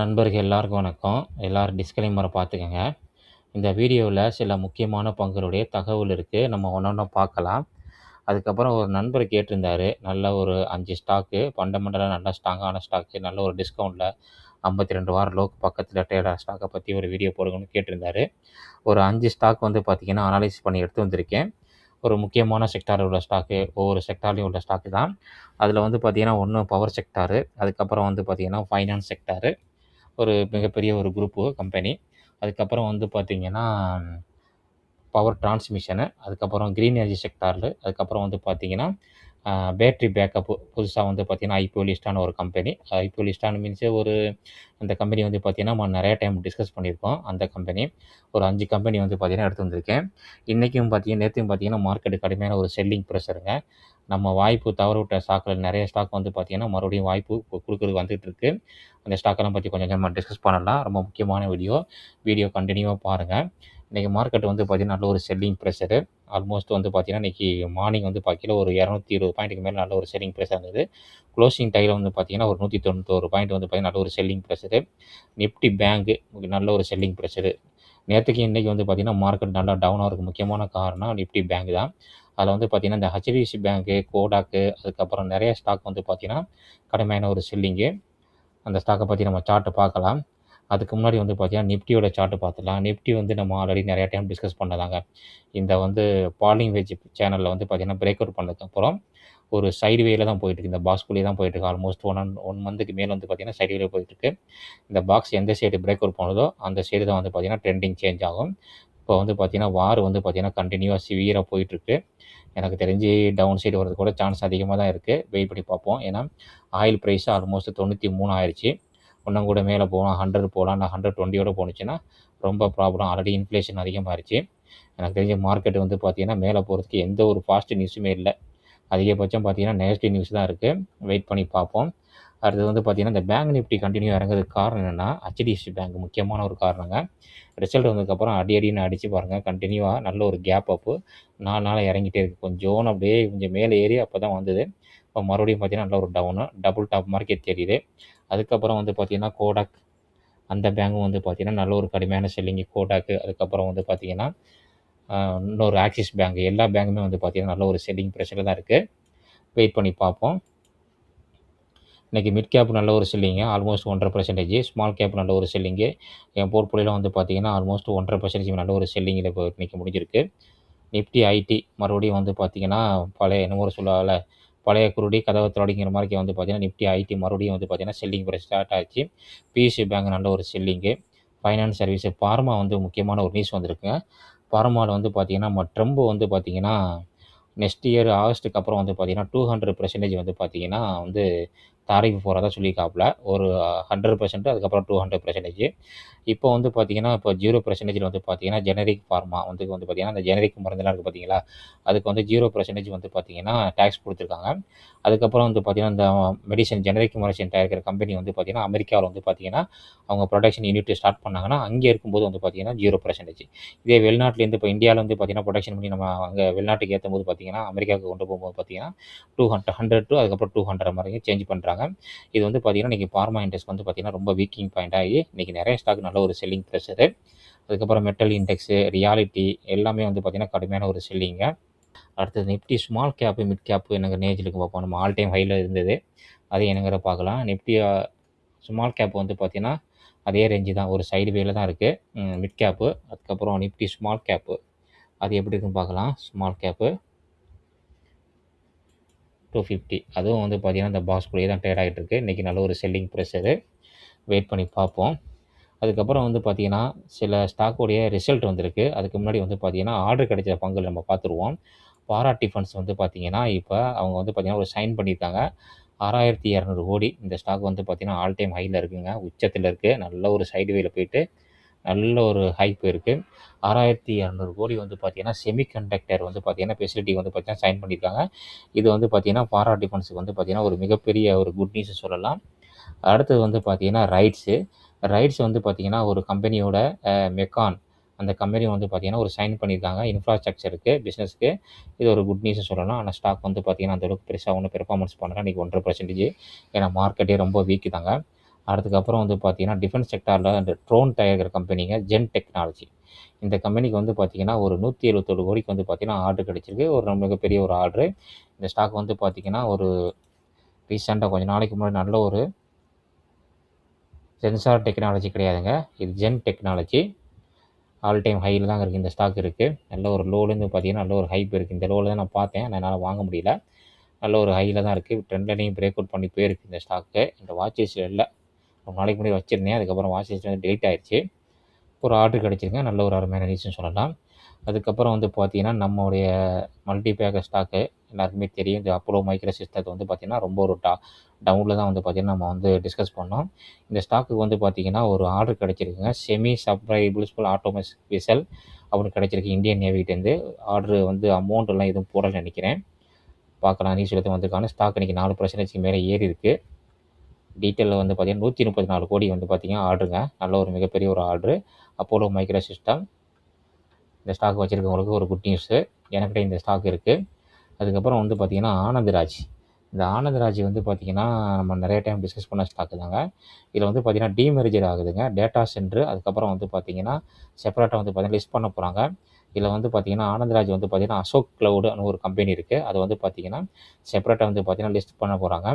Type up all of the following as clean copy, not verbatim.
நண்பர்கள் எல்லாருக்கும் வணக்கம். எல்லாரும் டிஸ்க்ளைமர பார்த்துக்கங்க. இந்த வீடியோவில் சில முக்கியமான பங்குகளுடைய தகவல் இருக்குது. நம்ம ஒன்றொன்னா பார்க்கலாம். அதுக்கப்புறம் ஒரு நண்பர் கேட்டிருந்தாரு. நல்ல ஒரு 5 ஸ்டாக்கு ஃபண்டமெண்டலாக நல்ல ஸ்ட்ராங்கான ஸ்டாக்கு, நல்ல ஒரு டிஸ்கவுண்ட்டில் 52 வாரம் லோக்கு பக்கத்தில் ட்ரேட் ஆகிற ஸ்டாக்கை பற்றி ஒரு வீடியோ போடுங்கன்னு கேட்டிருந்தாரு. ஒரு 5 ஸ்டாக் வந்து பார்த்திங்கன்னா அனலைஸ் பண்ணி எடுத்து வந்திருக்கேன். ஒரு முக்கியமான செக்டாரில் உள்ள ஸ்டாக்கு, ஒவ்வொரு செக்டார்லேயும் உள்ள ஸ்டாக்கு தான். அதில் வந்து பார்த்திங்கன்னா ஒன்று பவர் செக்டாரு, அதுக்கப்புறம் வந்து பார்த்திங்கன்னா ஃபைனான்ஸ் செக்டாரு, ஒரு மிகப்பெரிய ஒரு குரூப்பு கம்பெனி. அதுக்கப்புறம் வந்து பார்த்திங்கன்னா பவர் டிரான்ஸ்மிஷனு, அதுக்கப்புறம் க்ரீன் எனர்ஜி செக்டாரில், அதுக்கப்புறம் வந்து பார்த்திங்கன்னா பேட்ரி பேக்கப்பு புதுசாக வந்து பார்த்திங்கன்னா ஐபிஓ லிஸ்டான ஒரு கம்பெனி. ஐபிஓ லிஸ்டான மீன்ஸு ஒரு அந்த கம்பெனி வந்து பார்த்திங்கன்னா நம்ம நிறைய டைம் டிஸ்கஸ் பண்ணியிருக்கோம். அந்த கம்பெனி ஒரு 5 கம்பெனி வந்து பார்த்திங்கன்னா எடுத்து வந்திருக்கேன். இன்றைக்கும் பார்த்திங்கன்னா நேற்றையும் பார்த்திங்கன்னா மார்க்கெட்டு கடுமையான ஒரு செல்லிங் ப்ரெஷருங்க. நம்ம வாய்ப்பு தவற விட்ட ஸ்டாக்கில் நிறைய ஸ்டாக் வந்து பார்த்திங்கன்னா மறுபடியும் வாய்ப்பு கொடுக்குறதுக்கு வந்துகிட்ருக்கு. அந்த ஸ்டாக்கெல்லாம் பற்றி கொஞ்சம் நம்ம டிஸ்கஸ் பண்ணலாம். ரொம்ப முக்கியமான வீடியோ கண்டினியூவாக பாருங்கள். இன்றைக்கி மார்க்கெட் வந்து பார்த்திங்கன்னா நல்ல ஒரு செல்லிங் ப்ரெஷரு. ஆல்மோஸ்ட் வந்து பார்த்திங்கன்னா இன்றைக்கி மார்னிங் வந்து பார்க்கையில ஒரு 220 பாயிண்ட்டுக்கு மேலே நல்ல ஒரு செல்லிங் ப்ரெஷர் இருந்தது. க்ளோசிங் டைமில் வந்து பார்த்திங்கன்னா ஒரு 191 பாயிண்ட் வந்து பார்த்திங்கன்னா நல்ல ஒரு செல்லிங் ப்ரெஷரு. நிஃப்டி பேங்கு நல்ல ஒரு செல்லிங் ப்ரெஷரு. நேற்றுக்கு இன்றைக்கி வந்து பார்த்திங்கன்னா மார்க்கெட் நல்லா டவுன் ஆகிறதுக்கு முக்கியமான காரணம் நிஃப்டி பேங்க் தான். அதில் வந்து பார்த்திங்கன்னா இந்த ஹெச்டிஎஃப்சி பேங்க்கு, கோடாக்கு, அதுக்கப்புறம் நிறைய ஸ்டாக் வந்து பார்த்திங்கன்னா கடுமையான ஒரு செல்லிங்கு. அந்த ஸ்டாக்கை பற்றி நம்ம சார்ட்டை பார்க்கலாம். அதுக்கு முன்னாடி வந்து பார்த்திங்கன்னா நிஃப்டியோட சார்ட்டு பார்த்துக்கலாம். நிஃப்டி வந்து நம்ம ஆல்ரெடி நிறையா டைம் டிஸ்கஸ் பண்ணதாங்க. இந்த வந்து பாலிங் வெஜ் சேனலில் வந்து பார்த்திங்கன்னா பிரேக் அவுட் பண்ணதுக்கப்புறம் ஒரு சைடு வேல தான் போயிட்டுருக்கு. இந்த பாக்ஸ்குள்ளேயே தான் போயிட்டுருக்கு. ஆல்மோஸ்ட் ஒன் மந்த்துக்கு மேலே வந்து பார்த்திங்கன்னா சைடு வேல போயிட்டுருக்கு. இந்த பாக்ஸ் எந்த சைடு பிரேக் அவுட் பண்ணுதோ அந்த சைடு தான் வந்து பார்த்திங்கன்னா ட்ரெண்டிங் சேஞ்ச் ஆகும். இப்போ வந்து பார்த்திங்கன்னா வார் வந்து பார்த்திங்கன்னா கண்டினியூவாக சிவியராக போயிட்டுருக்கு. எனக்கு தெரிஞ்சு டவுன் சைடு வரது கூட சான்ஸ் அதிகமாக தான் இருக்குது. வெயிட் பண்ணி பார்ப்போம். ஏன்னா ஆயில் ப்ரைஸ் ஆல்மோஸ்ட் 93 ஆயிடுச்சு. இன்னும் கூட மேலே போகலாம், 100 போகலாம். நான் 120 போணுச்சுன்னா ரொம்ப ப்ராப்ளம். ஆல்ரெடி இன்ஃப்ளேஷன் அதிகமாகிடுச்சு. எனக்கு தெரிஞ்ச மார்க்கெட் வந்து பார்த்திங்கன்னா மேலே போகிறதுக்கு எந்த ஒரு பாசிட்டிவ் நியூஸுமே இல்லை. அதிகபட்சம் பார்த்திங்கன்னா நெகட்டிவ் நியூஸ் தான் இருக்குது. வெயிட் பண்ணி பார்ப்போம். அடுத்தது வந்து பார்த்திங்கன்னா இந்த பேங்க் நிஃப்டி கண்டினியூ இறங்குறதுக்கு காரணம் என்னென்னா ஹெச்டிஎஃப்சி பேங்க் முக்கியமான ஒரு காரணங்க. ரிசல்ட் வந்ததுக்கப்புறம் அடின்னு அடித்து பாருங்கள். கண்டினியூவாக நல்ல ஒரு கேப் அப்பு 4 நாளாக இறங்கிட்டே இருக்குது. கொஞ்சம் அப்படியே கொஞ்சம் மேலே ஏறி அப்போ தான் வந்தது. இப்போ மறுபடியும் பார்த்திங்கன்னா நல்ல ஒரு டவுனு டபுள் டாப் மார்க்கெட் தெரியுது. அதுக்கப்புறம் வந்து பார்த்திங்கன்னா கோடாக், அந்த பேங்கும் வந்து பார்த்திங்கன்னா நல்ல ஒரு கடுமையான செல்லிங்கு கோடாக்கு. அதுக்கப்புறம் வந்து பார்த்திங்கன்னா இன்னொரு ஆக்சிஸ் பேங்க், எல்லா பேங்குமே வந்து பார்த்திங்கன்னா நல்ல ஒரு செல்லிங் ப்ரெஷரில் தான் இருக்குது. வெயிட் பண்ணி பார்ப்போம். இன்றைக்கி மிட் கேப் நல்ல ஒரு செல்லிங்கு, ஆல்மோஸ்ட் 1.5%. ஸ்மால் கேப் நல்ல ஒரு செல்லிங்கு. என் போர்ட்ஃபோலியோவில் வந்து பார்த்திங்கன்னா ஆல்மோஸ்ட் 1.5% நல்ல ஒரு செல்லிங்கில் இப்போ இன்றைக்கி முடிஞ்சிருக்கு. நிஃப்டி ஐடி மறுபடியும் வந்து பார்த்திங்கன்னா பழைய என்னமோ சொல்லுவாங்கல்ல, பழைய குருடி கதவை திறடிங்கிற மாதிரி வந்து பார்த்திங்கன்னா நிஃப்டி ஐடி மறுபடியும் வந்து பார்த்திங்கன்னா செல்லிங் ப்ரைஸ் ஸ்டார்ட் ஆச்சு. பிஎஸ்சி பேங்க் நல்ல ஒரு செல்லிங்கு. ஃபைனான்ஸ் சர்வீஸு, ஃபார்மா வந்து முக்கியமான ஒரு நியூஸ் வந்திருக்குங்க. ஃபார்மாவில் வந்து பார்த்திங்கன்னா நம்ம ட்ரம்ப் வந்து பார்த்திங்கன்னா நெக்ஸ்ட் இயர் ஆகஸ்ட்டுக்கு அப்புறம் வந்து பார்த்திங்கன்னா 200% வந்து பார்த்திங்கன்னா வந்து தாரிஃப் போகிறதா சொல்லியிருக்காப்புல. ஒரு 100%, அதுக்கப்புறம் 200%. இப்போ வந்து பார்த்திங்கன்னா இப்போ 0% வந்து பார்த்திங்கன்னா ஜெனரிக் ஃபார்மா வந்து பார்த்திங்கன்னா அந்த ஜெனரிக் மருந்தெல்லாம் இருக்குது பார்த்திங்களா, அதுக்கு வந்து 0% வந்து பார்த்திங்கன்னா டேக்ஸ் கொடுத்துருக்காங்க. அதுக்கப்புறம் வந்து பார்த்திங்கன்னா இந்த மெடிசன் ஜெனரிக் மெடிசன் தயாரிக்கிற கம்பெனி வந்து பார்த்திங்கன்னா அமெரிக்காவில் வந்து பார்த்திங்கன்னா அவங்க ப்ரொடக்ஷன் யூனிட் ஸ்டார்ட் பண்ணாங்கன்னா அங்கே இருக்கும்போது வந்து பார்த்திங்கன்னா 0%. இதே வெளிநாட்டிலேருந்து இப்போ இந்தியாவில் வந்து பார்த்திங்கன்னா ப்ரொடக்ஷன் பண்ணி நம்ம அங்கே வெளிநாட்டுக்கு ஏற்றும்போது பார்த்திங்கன்னா அமெரிக்காவுக்கு கொண்டு போகும்போது பார்த்திங்கன்னா 100 அதுக்கப்புறம் 200 மாதிரி சேஞ்ச் பண்ணுறாங்க. இது வந்து பார்த்திங்கன்னா இன்றைக்கி ஃபார்மா இண்டெக்ஸ் வந்து பார்த்திங்கன்னா ரொம்ப வீக்கிங் பாயிண்ட் ஆகி இன்றைக்கி நிறைய ஸ்டாக் நல்ல ஒரு செல்லிங் ப்ரெஷரு. அதுக்கப்புறம் மெட்டல் இண்டெக்ஸு, ரியாலிட்டி எல்லாமே வந்து பார்த்திங்கன்னா கடுமையான ஒரு செல்லிங்க. அடுத்தது Nifty small gap mid gap எனக்கு நேஜிலுக்கு பார்ப்போம். நம்ம ஆல் டைம் ஹையில் இருந்தது, அது என்னங்கிற பார்க்கலாம். நிஃப்டி ஸ்மால் கேப் வந்து பார்த்திங்கன்னா அதே ரேஞ்சு தான், ஒரு சைடு வேல தான் இருக்குது மிட் கேப்பு. அதுக்கப்புறம் நிஃப்டி ஸ்மால் கேப்பு அது எப்படி இருக்குன்னு பார்க்கலாம். ஸ்மால் கேப்பு 250, அதுவும் வந்து பார்த்திங்கன்னா இந்த பாக்ஸ்குள்ளேயே தான் ட்ரேட் ஆகிட்டு இருக்குது. இன்றைக்கி நல்ல ஒரு செல்லிங் ப்ரெஷரு. வெயிட் பண்ணி பார்ப்போம். அதுக்கப்புறம் வந்து பார்த்திங்கன்னா சில ஸ்டாக்குடைய ரிசல்ட் வந்திருக்கு. அதுக்கு முன்னாடி வந்து பார்த்திங்கன்னா ஆர்டர் கிடைச்ச பங்குகள் நம்ம பார்த்துருவோம். பாராட்டி ஃபண்ட்ஸ் வந்து பார்த்திங்கன்னா இப்போ அவங்க வந்து பார்த்திங்கன்னா ஒரு சைன் பண்ணியிருக்காங்க. 6200 கோடி. இந்த ஸ்டாக் வந்து பார்த்திங்கன்னா ஆல் டைம் ஹையில் இருக்குங்க, உச்சத்தில் இருக்குது. நல்ல ஒரு சைடு வேல போயிட்டு நல்ல ஒரு ஹைப் இருக்குது. 6200 கோடி வந்து பார்த்திங்கன்னா செமிகண்டக்டர் வந்து பார்த்திங்கன்னா ஃபெசிலிட்டி வந்து பார்த்திங்கன்னா சைன் பண்ணியிருக்காங்க. இது வந்து பார்த்திங்கன்னா பாராட்டி ஃபண்ட்ஸுக்கு வந்து பார்த்திங்கன்னா ஒரு மிகப்பெரிய ஒரு குட் நியூஸ் சொல்லலாம். அடுத்தது வந்து பார்த்திங்கன்னா ரைட்ஸ் வந்து பார்த்திங்கன்னா ஒரு கம்பெனியோட மெக்கான், அந்த கம்பெனி வந்து பார்த்திங்கன்னா ஒரு சைன் பண்ணியிருக்காங்க இன்ஃப்ராஸ்ட்ரக்சருக்கு, பிஸ்னஸ்க்கு. இது ஒரு குட் நியூஸ் சொல்லலாம். ஆனால் ஸ்டாக் வந்து பார்த்திங்கன்னா அந்தளவுக்கு பெருசாக ஒன்றும் பெர்ஃபார்மன்ஸ் பண்ணல. இன்றைக்கி 1.5%. ஏன்னா மார்க்கெட்டே ரொம்ப வீக்கு தாங்க. அதுக்கப்புறம் வந்து பார்த்தீங்கன்னா, டிஃபென்ஸ் செக்டாரில் அந்த ட்ரோன் தயாரிக்கிற கம்பெனிங்க ஜென் டெக்னாலஜி. இந்த கம்பெனிக்கு வந்து பார்த்தீங்கன்னா, ஒரு 177 கோடிக்கு வந்து பார்த்தீங்கன்னா ஆர்டர் கிடைச்சிருக்கு. ஒரு மிகப்பெரிய ஒரு ஆர்டரு. இந்த ஸ்டாக் வந்து பார்த்தீங்கன்னா, ஒரு ரீசென்ட்டா கொஞ்ச நாளைக்கு முன்னாடி நல்ல ஒரு சென்சார் டெக்னாலஜி கிடையாதுங்க. இது ஜென் டெக்னாலஜி. ஆல் டைம் ஹைல தாங்க இருக்குது இந்த ஸ்டாக் இருக்குது. நல்ல ஒரு லோலேருந்து பார்த்தீங்கன்னா, நல்ல ஒரு ஹைப் இருக்குது. இந்த லோல தான் நான் பார்த்தேன். என்னால் வாங்க முடியல. நல்ல ஒரு ஹைல தான் இருக்குது. ட்ரெண்ட் லைனையும் பிரேக் அவுட் பண்ணி போயிருக்கு இந்த ஸ்டாக்கு. இந்த வாட்ச் லிஸ்ட்ல இல்ல. ரொம்ப நாளைக்கு முன்னாடி வச்சிருந்தேன். அதுக்கப்புறம் வாட்ச் லிஸ்ட் வந்து டெலீட் ஆயிருச்சு. ஒரு ஆர்டர் கிடைச்சிருங்க. நல்ல ஒரு அருமையான நியூஸ்னு சொல்லலாம். அதுக்கப்புறம் வந்து பார்த்தீங்கன்னா, நம்முடைய மல்டி பேக்கர் ஸ்டாக்கு எல்லாருக்குமே தெரியும். இந்த அப்போலோ மைக்ரோ சிஸ்டத்தை வந்து பார்த்தீங்கன்னா, ரொம்ப ஒரு டவுனில் தான் வந்து பார்த்தீங்கன்னா, நம்ம வந்து டிஸ்கஸ் பண்ணோம். இந்த ஸ்டாக்குக்கு வந்து பார்த்தீங்கன்னா, ஒரு ஆர்டர் கிடைச்சிருக்குங்க. செமி சப்ரைபிள்ஸ்ஃபுல் ஆட்டோமேஸ் வெசல் அப்படின்னு கிடைச்சிருக்கு இந்தியன் நேவிகிட்டேருந்து. ஆர்டர் வந்து அமௌண்ட்டெல்லாம் எதுவும் போடலன்னு நினைக்கிறேன். பார்க்கலாம் நியூஸ் எடுத்து வந்திருக்காங்க. ஸ்டாக் இன்றைக்கி 4% மேலே ஏறி இருக்குது. டீட்டெயிலில் வந்து பார்த்தீங்கன்னா 134 கோடி வந்து பார்த்தீங்கன்னா ஆர்டருங்க. நல்ல ஒரு மிகப்பெரிய ஒரு ஆர்டரு. அப்போலோ மைக்ரோ சிஸ்டம் இந்த ஸ்டாக் வச்சுருக்கவங்களுக்கு ஒரு குட் நியூஸு. என்கிட்ட இந்த ஸ்டாக் இருக்குது. அதுக்கப்புறம் வந்து பார்த்தீங்கன்னா ஆனந்தராஜ். இந்த ஆனந்தராஜ் வந்து பார்த்தீங்கன்னா, நம்ம நிறைய டைம் டிஸ்கஸ் பண்ண ஸ்டாக்கு தாங்க. இதில் வந்து பார்த்தீங்கன்னா டீமெர்ஜர் ஆகுதுங்க. டேட்டா சென்ட்ரு அதுக்கப்புறம் வந்து பார்த்தீங்கன்னா, செப்பரேட்டாக வந்து பார்த்தீங்கன்னா லிஸ்ட் பண்ண போகிறாங்க. இதில் வந்து பார்த்தீங்கன்னா, ஆனந்தராஜ் வந்து பார்த்தீங்கன்னா, அசோக் கிளவுடுன்னு ஒரு கம்பெனி இருக்குது. அது வந்து பார்த்தீங்கன்னா, செப்பரேட்டாக வந்து பார்த்தீங்கன்னா லிஸ்ட் பண்ண போகிறாங்க.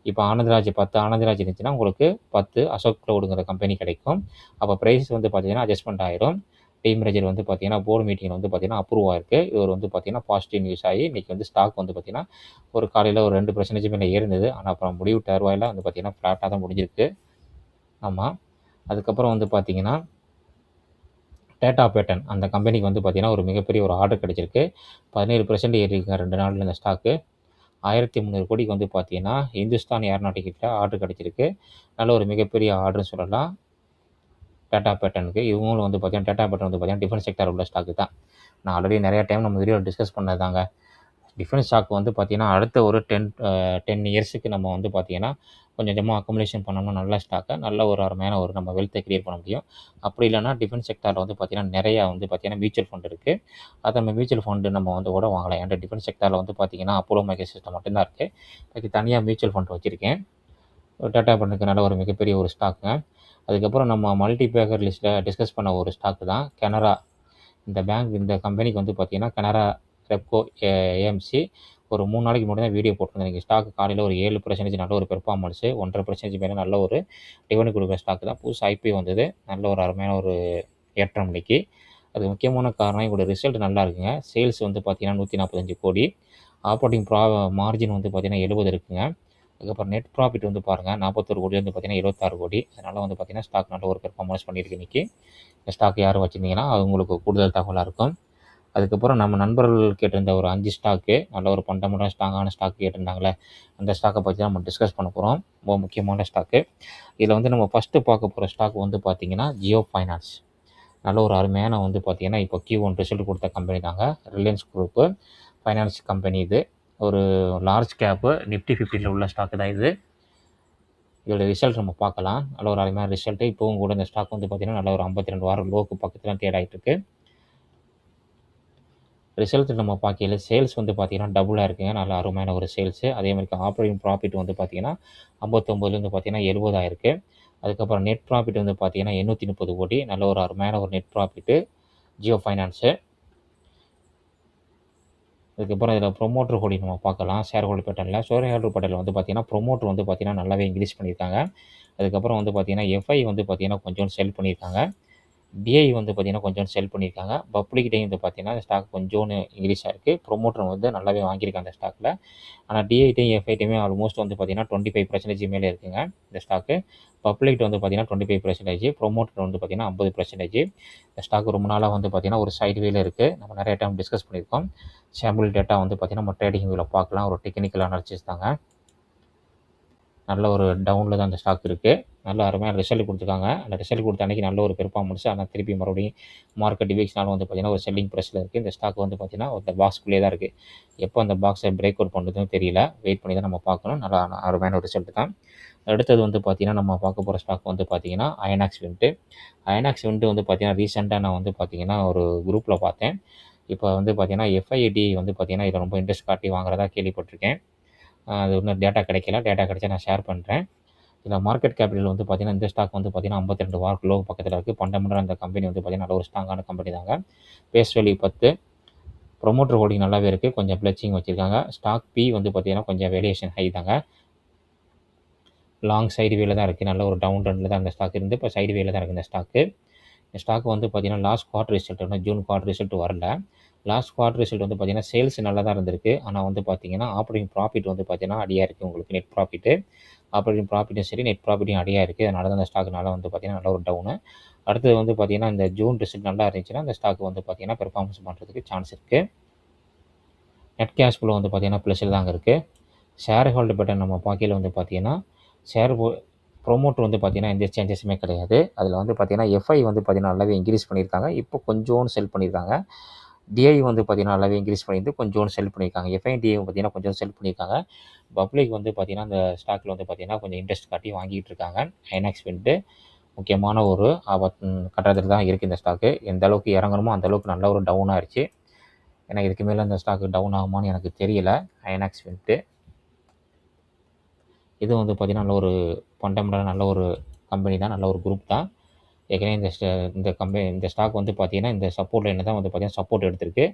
இப்போ ஆனந்தராஜ் 10 ஆனந்தராஜ் இருந்துச்சுன்னா, உங்களுக்கு 10 அசோக் கிளவுடுங்கிற கம்பெனி கிடைக்கும். அப்போ ப்ரைஸ் வந்து பார்த்தீங்கன்னா அட்ஜஸ்ட்மெண்ட் ஆயிரும். டீமெர்ஜர் வந்து பார்த்தீங்கன்னா, போர்டு மீட்டிங்கில் வந்து பார்த்தீங்கன்னா அப்ரூவ் ஆயிருக்கு. இது ஒரு வந்து பார்த்தீங்கன்னா பாசிட்டிவ் நியூஸ் ஆகி, இன்றைக்கி வந்து ஸ்டாக் வந்து பார்த்தீங்கன்னா, ஒரு காலையில் ஒரு 2% மேலே ஏறினது. ஆனால் அப்புறம் முடிவு தருவாயில வந்து பார்த்தீங்கன்னா, ஃப்ளாட்டாக தான் முடிஞ்சிருக்கு. ஆமா. அதுக்கப்புறம் வந்து பார்த்தீங்கன்னா, டேட்டா பேட்டன் அந்த கம்பெனிக்கு வந்து பார்த்தீங்கன்னா, ஒரு மிகப்பெரிய ஒரு ஆர்டர் கிடைச்சிருக்கு. 17% ஏறிஇருக்குங்க 2 நாள்ல இந்த ஸ்டாக்கு. 1300 கோடிக்கு வந்து பார்த்தீங்கன்னா, இந்துஸ்தான் ஏரோநாட்டிக்கிட்ட ஆர்டர் கிடைச்சிருக்கு. நல்ல ஒரு மிகப்பெரிய ஆர்டர்னு சொல்லலாம். டேட்டா பேட்டர்னுக்கு இவங்களும் வந்து பார்த்தீங்கன்னா, டேட்டா பேட்டன் வந்து பார்த்தீங்கன்னா, டிஃபென்ஸ் செக்டார் உள்ள ஸ்டாக்கு தான். நான் ஆல்ரெடி நிறைய டைம் நம்ம வீடியோவில் டிஸ்கஸ் பண்ணது தாங்க. டிஃபென்ஸ் ஸ்டாக் வந்து பார்த்தீங்கன்னா, அடுத்த ஒரு 10 இயர்ஸுக்கு நம்ம வந்து பார்த்தீங்கன்னா, கொஞ்சம் கொஞ்சமாக அக்குமுலேஷன் பண்ணோம்னா நல்ல ஸ்டாக்கை நல்ல ஒரு அருமையான ஒரு நம்ம வெல்த்தை கிரியேட் பண்ண முடியும். அப்படி இல்லைனா டிஃபென்ஸ் செக்டாரில் வந்து பார்த்தீங்கன்னா, நிறையா வந்து பார்த்தீங்கன்னா மியூச்சுவல் ஃபண்ட் இருக்குது. அதை நம்ம மியூச்சுவல் ஃபண்டு நம்ம வந்து கூட வாங்கலாம். என்கிட்ட டிஃபென்ஸ் செக்டாரில் வந்து பார்த்தீங்கன்னா, அப்போலோ மைக்ரோ சிஸ்டம் மட்டும்தான் இருக்குது. அதுக்கு தனியாக மியூச்சுவல் ஃபண்ட் வச்சுருக்கேன். டேட்டா பேட்டனுக்கு நல்ல ஒரு மிகப்பெரிய ஒரு ஸ்டாக்குங்க. அதுக்கப்புறம் நம்ம மல்டி பேக்கர் லிஸ்ட்டில் டிஸ்கஸ் பண்ண ஒரு ஸ்டாக்கு தான் கனரா. இந்த கம்பெனிக்கு வந்து பார்த்தீங்கன்னா, கனரா ரெப்கோ ஏஎம்சி ஒரு 3 நாளைக்கு முன்னாடி தான் வீடியோ போட்டிருந்தேன். இன்றைக்கி ஸ்டாக் காலையில் ஒரு 7% நல்ல ஒரு பெர்ஃபார்மன்ஸு. 1.5% மேலே நல்ல ஒரு டிவிடெண்ட் கொடுக்குற ஸ்டாக்கு தான். புதுசு ஐபிஓ வந்தது. நல்ல ஒரு அருமையான ஒரு ஏற்றம் இன்னைக்கு. அதுக்கு முக்கியமான காரணம் இவங்களோட ரிசல்ட் நல்லா இருக்குங்க. சேல்ஸ் வந்து பார்த்தீங்கன்னா 145 கோடி. ஆப்பரேட்டிங் மார்ஜின் வந்து பார்த்தீங்கன்னா 70 இருக்குங்க. அதுக்கப்புறம் நெட் ப்ராஃபிட் வந்து பாருங்கள் 41 கோடியிலேருந்து பார்த்தீங்கன்னா 76 கோடி. அதனால் வந்து பார்த்தீங்கன்னா ஸ்டாக் நல்ல ஒரு பெர்ஃபார்மன்ஸ் பண்ணியிருக்கு இன்றைக்கி. இந்த ஸ்டாக் யாரும் வச்சுருந்தீங்கன்னா அது உங்களுக்கு கூடுதல் தகவலாக இருக்கும். அதுக்கப்புறம் நம்ம நண்பர்கள் கேட்டிருந்த ஒரு 5 ஸ்டாக்கு நல்ல ஒரு ஃபண்டமெண்டல் ஸ்ட்ராங்கான ஸ்டாக் கேட்டிருந்தாங்களே, அந்த ஸ்டாக்கை பற்றி தான் நம்ம டிஸ்கஸ் பண்ண போகிறோம். ரொம்ப முக்கியமான ஸ்டாக்கு. இதில் வந்து நம்ம ஃபஸ்ட்டு பார்க்க போகிற ஸ்டாக் வந்து பார்த்தீங்கன்னா ஜியோ ஃபைனான்ஸ். நல்ல ஒரு அருமையான வந்து பார்த்தீங்கன்னா, இப்போ Q1 ரிசல்ட் கொடுத்த கம்பெனி தாங்க. ரிலையன்ஸ் குரூப்பு ஃபைனான்ஸ் கம்பெனி இது. ஒரு லார்ஜ் கேப்பு நிஃப்டி 50ல உள்ள ஸ்டாக்கு தான் இது. இதோட ரிசல்ட் நம்ம பார்க்கலாம். நல்ல ஒரு அருமையான ரிசல்ட்டு. இப்போவும் கூட இந்த ஸ்டாக் வந்து பார்த்தீங்கன்னா, நல்ல ஒரு 52 வாரம் லோக்கு பக்கத்தில் ட்ரேட் ஆகிட்டு இருக்கு. ரிசல்ட் நம்ம பார்க்கையில சேல்ஸ் வந்து பார்த்தீங்கன்னா டபுளாக இருக்குங்க. நல்ல அருமையான ஒரு சேல்ஸு. அதே மாதிரி ஆப்பரேட்டிங் ப்ராஃபிட் வந்து பார்த்தீங்கன்னா 59லேருந்து பார்த்தீங்கன்னா 70 ஆயிருக்கு. அதுக்கப்புறம் நெட் ப்ராஃபிட் வந்து பார்த்தீங்கன்னா 830 கோடி. நல்ல ஒரு அருமையான ஒரு நெட் ப்ராஃபிட்டு ஜியோ ஃபைனான்ஸு. அதுக்கப்புறம் இதில் ப்ரொமோட்டர் ஹோல்டிங் நம்ம பார்க்கலாம். ஷேர் ஹோல்டர் பேட்டர்னில் ஷேர் ஹோல்டர் பேட்டர்னில் வந்து பார்த்தீங்கன்னா ப்ரொமோட்டர் வந்து பார்த்தீங்கன்னா நல்லாவே இன்க்ரீஸ் பண்ணியிருக்காங்க. அதுக்கப்புறம் வந்து பார்த்தீங்கன்னா எஃப்ஐ வந்து பார்த்தீங்கன்னா கொஞ்சம் செல் பண்ணியிருக்காங்க. டிஐ வந்து பார்த்தீங்கன்னா கொஞ்சம் செல் பண்ணியிருக்காங்க. பப்ளிக் டே வந்து பார்த்தீங்கன்னா ஸ்டாக் கொஞ்சோன்னு இன்க்ரீஸ் ஆயிருக்கு. ப்ரொமோட்டர் வந்து நல்லாவே வாங்கியிருக்காங்க அந்த ஸ்டாக்கில். ஆனால் டிஐட்டையும் எஃப்ஐட்டையுமே ஆல்மோஸ்ட் வந்து பார்த்தீங்கன்னா 25% மேலே இருக்குங்க இந்த ஸ்டாக்கு. பப்ளிக் வந்து பார்த்தீங்கன்னா 25%, ப்ரொமோட்டர் வந்து பார்த்தீங்கன்னா 50%. இந்த ஸ்டாக் ரொம்ப நாளாக வந்து பார்த்தீங்கன்னா ஒரு சைடு வேல இருக்குது. நம்ம நிறைய டைம் டிஸ்கஸ் பண்ணியிருக்கோம். சாம்பிள் டேட்டா வந்து பார்த்தீங்கன்னா நம்ம ட்ரேடிங் வியூவில் பார்க்கலாம். ஒரு டெக்னிக்கல் அனாலிசிஸ் தாங்க. நல்ல ஒரு டவுனில் தான் அந்த ஸ்டாக் இருக்குது. நல்ல அருமையான ரிசல்ட் கொடுத்துருக்காங்க. அந்த ரிசல்ட் கொடுத்த அன்றைக்கி நல்ல ஒரு பெர்ஃபார்மன்ஸ். ஆனால் திருப்பி மறுபடியும் மார்க்கெட் டிவிக்ஸ்னாலும் வந்து பார்த்தீங்கன்னா ஒரு செல்லிங் ப்ரெஷில் இருக்குது. இந்த ஸ்டாக் வந்து பார்த்தீங்கன்னா அந்த பாக்ஸ்குள்ளேயே தான் இருக்குது. எப்போ அந்த பாக்ஸை பிரேக் அவுட் பண்ணுறதுன்னு தெரியல. வெயிட் பண்ணி தான் நம்ம பார்க்கணும். நல்லா அருமையான ஒரு ரிசல்ட் தான். அடுத்தது வந்து பார்த்தீங்கன்னா நம்ம பார்க்க போகிற ஸ்டாக் வந்து பார்த்தீங்கன்னா ஐநாக்ஸ் விண்ட்டு. ஐநாக்ஸ் விண்ட்டு வந்து பார்த்தீங்கன்னா ரீசெண்டாக நான் வந்து பார்த்தீங்கன்னா ஒரு குரூப்பில் பார்த்தேன். இப்போ வந்து பார்த்தீங்கன்னா எஃப்ஐடி வந்து பார்த்தீங்கன்னா இதில் ரொம்ப இன்ட்ரெஸ்ட் காட்டி வாங்குறதா கேள்விப்பட்டிருக்கேன். அது இன்னும் டேட்டா கிடைக்கல. டேட்டா கிடைச்சா நான் ஷேர் பண்ணுறேன். இதில் மார்க்கெட் கேபிட்டல் வந்து பார்த்தீங்கன்னா இந்த ஸ்டாக் வந்து பார்த்தீங்கன்னா 52 வார லோ பக்கத்தில் இருக்குது. ஃபண்டமெண்டலாக அந்த கம்பெனி வந்து பார்த்தீங்கன்னா நல்ல ஒரு ஸ்ட்ராங்கான கம்பெனி தாங்க. பேஸ் வேல்யூ 10, ப்ரொமோட்டர் ஹோல்டிங் நல்லாவே இருக்குது, கொஞ்சம் பிளச்சிங் வச்சுருக்காங்க. ஸ்டாக் பி வந்து பார்த்தீங்கன்னா கொஞ்சம் வேலியேஷன் ஹை தாங்க. லாங் சைடு வேல தான் இருக்குது, நல்ல ஒரு டவுன் ட்ரெண்டில் தான் அந்த ஸ்டாக் இருந்து இப்போ சைடு வேல தான் இருக்குது இந்த ஸ்டாக்கு. இந்த ஸ்டாக் வந்து பார்த்தீங்கன்னா லாஸ்ட் குவார்ட்டர் ரிசல்ட் வந்து ஜூன் குவார்ட்டர் ரிசல்ட் வரல. லாஸ்ட் குவார்ட்டர் ரிசல்ட் வந்து பார்த்தீங்கன்னா சேல்ஸ் நல்லா தான் இருந்திருக்கு. ஆனால் வந்து பார்த்தீங்கன்னா ஆப்ரேட்டிங் ப்ராஃபிட் வந்து பார்த்தீங்கன்னா அடியாக இருக்குது உங்களுக்கு. நெட் ப்ராஃபிட்டு ஆப்ரேட்டிங் ப்ராஃபிட்டும் சரி, நெட் ப்ராஃபிட்டும் அடியாக இருக்குது. அதனால தான் அந்த ஸ்டாக்னால வந்து பார்த்தீங்கன்னா நல்ல ஒரு டவுனு. அடுத்தது வந்து பார்த்தீங்கன்னா இந்த ஜூன் ரிசல்ட் நல்லா இருந்துச்சுன்னா அந்த ஸ்டாக் வந்து பார்த்தீங்கன்னா பெர்ஃபார்மன்ஸ் பண்ணுறதுக்கு சான்ஸ் இருக்குது. நெட் கேஷ் ஃப்ளோ வந்து பார்த்தீங்கன்னா ப்ளஸில் தாங்க இருக்குது. ஷேர் ஹோல்டர் பட்டன் நம்ம பார்க்கையில் வந்து பார்த்தீங்கன்னா ஷேர் ப்ரொமோட்டர் வந்து பார்த்தீங்கன்னா எந்த சேஞ்சஸுமே கிடையாது. அதில் வந்து பார்த்தீங்கன்னா எஃப்ஐ வந்து பார்த்தீங்கன்னா நல்லாவே இன்க்ரீஸ் பண்ணியிருக்காங்க. இப்போ கொஞ்சோண்டு செல் பண்ணியிருக்காங்க. டிஐ வந்து பார்த்தீங்கன்னா நல்லாவே இன்க்ரீஸ் பண்ணியிருந்து கொஞ்சோண்டு செல் பண்ணியிருக்காங்க. எஃப்ஐ டிஐ பார்த்தீங்கன்னா கொஞ்சம் செல் பண்ணியிருக்காங்க. பப்ளிக் வந்து பார்த்தீங்கன்னா அந்த ஸ்டாக்கில் வந்து பார்த்தீங்கன்னா கொஞ்சம் இன்ட்ரெஸ்ட் காட்டி வாங்கிட்டு இருக்காங்க. ஐநாக்ஸ் வின்ட்டு முக்கியமான ஒரு கட்டத்தில் தான் இருக்குது இந்த ஸ்டாக்கு. எந்த அளவுக்கு இறங்கணுமோ அந்த அளவுக்கு நல்ல ஒரு டவுன் ஆயிடுச்சு. ஏன்னா இதுக்கு மேலே இந்த ஸ்டாக்கு டவுன் ஆகுமான்னு எனக்கு தெரியல. ஐநாக்ஸ் வின்ட்டு இது வந்து பார்த்தீங்கன்னா நல்ல ஒரு ஃபண்டமெண்டலாக நல்ல ஒரு கம்பெனி தான், நல்ல ஒரு குரூப் தான். ஏற்கனவே இந்த ஸ்டாக் வந்து பார்த்தீங்கன்னா இந்த சப்போர்ட் லைனில் தான் வந்து பார்த்தீங்கன்னா சப்போர்ட் எடுத்திருக்கு.